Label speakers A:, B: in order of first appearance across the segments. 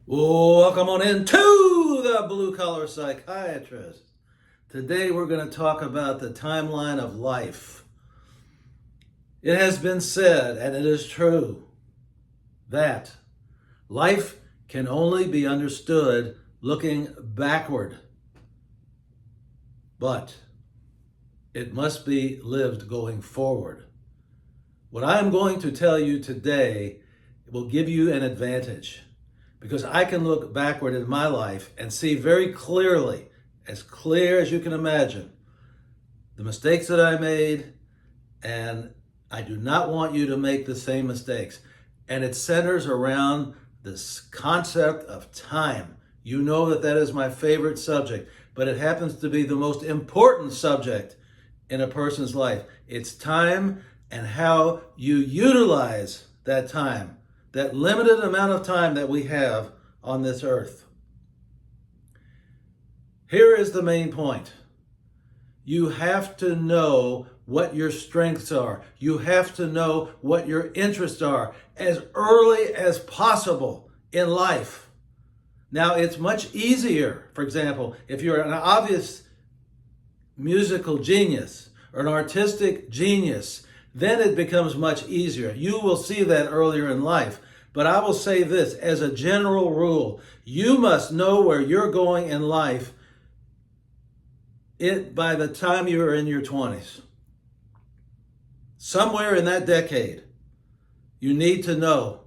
A: Welcome on into the Blue Collar Psychiatrist. Today we're going to talk about the timeline of life. It has been said, and it is true, that life can only be understood looking backward, but it must be lived going forward. What I am going to tell you today will give you an advantage, because I can look backward in my life and see very clearly, as clear as you can imagine, the mistakes that I made, and I do not want you to make the same mistakes. And it centers around this concept of time. You know that is my favorite subject, but it happens to be the most important subject in a person's life. It's time and how you utilize that time. That limited amount of time that we have on this earth. Here is the main point. You have to know what your strengths are. You have to know what your interests are as early as possible in life. Now, it's much easier, for example, if you're an obvious musical genius or an artistic genius, then it becomes much easier. You will see that earlier in life. But I will say this, as a general rule, you must know where you're going in life by the time you are in your 20s. Somewhere in that decade, you need to know.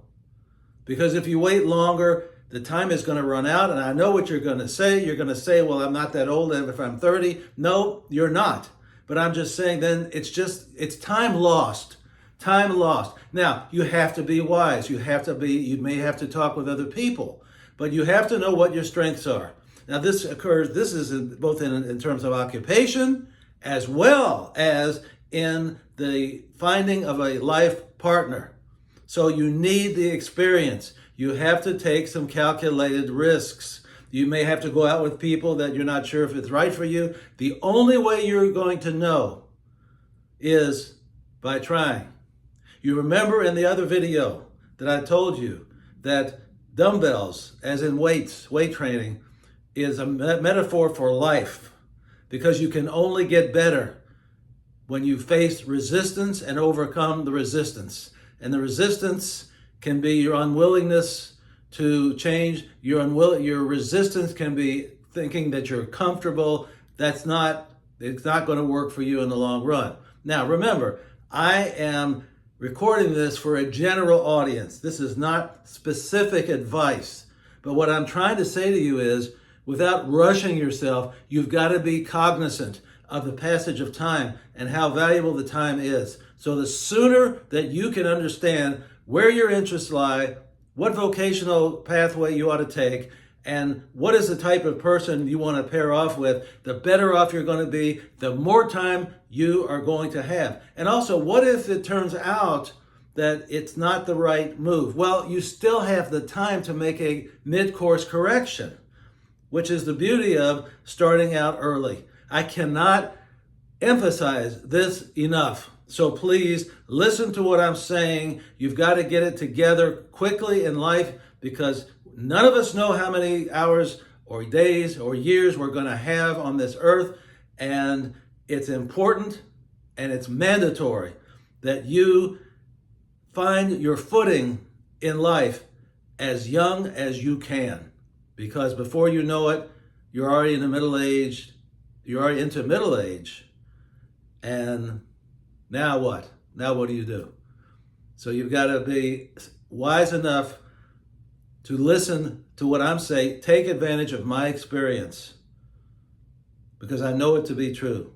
A: Because if you wait longer, the time is going to run out. And I know what you're going to say. You're going to say, well, I'm not that old if I'm 30. No, you're not. But I'm just saying then it's time lost. Time lost. Now, you have to be wise. You may have to talk with other people, but you have to know what your strengths are. Now, this is both in terms of occupation as well as in the finding of a life partner. So you need the experience. You have to take some calculated risks. You may have to go out with people that you're not sure if it's right for you. The only way you're going to know is by trying. You remember in the other video that I told you that dumbbells, as in weight training, is a metaphor for life, because you can only get better when you face resistance and overcome the resistance. And the resistance can be your unwillingness to change. Your resistance can be thinking that you're comfortable. It's not going to work for you in the long run. Now, remember, I am recording this for a general audience. This is not specific advice. But what I'm trying to say to you is, without rushing yourself, you've got to be cognizant of the passage of time and how valuable the time is. So the sooner that you can understand where your interests lie, what vocational pathway you ought to take, and what is the type of person you want to pair off with, the better off you're going to be, the more time you are going to have. And also, what if it turns out that it's not the right move? Well, you still have the time to make a mid-course correction, which is the beauty of starting out early. I cannot emphasize this enough. So please listen to what I'm saying. You've got to get it together quickly in life, because none of us know how many hours or days or years we're going to have on this earth. And it's important and it's mandatory that you find your footing in life as young as you can. Because before you know it, you're already into middle age. And now what? Now what do you do? So you've got to be wise enough to listen to what I'm saying. Take advantage of my experience, because I know it to be true.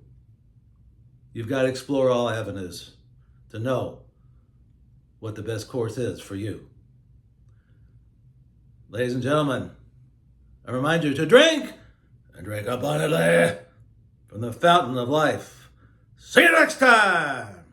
A: You've got to explore all avenues to know what the best course is for you. Ladies and gentlemen, I remind you to drink, and drink abundantly from the fountain of life. See you next time!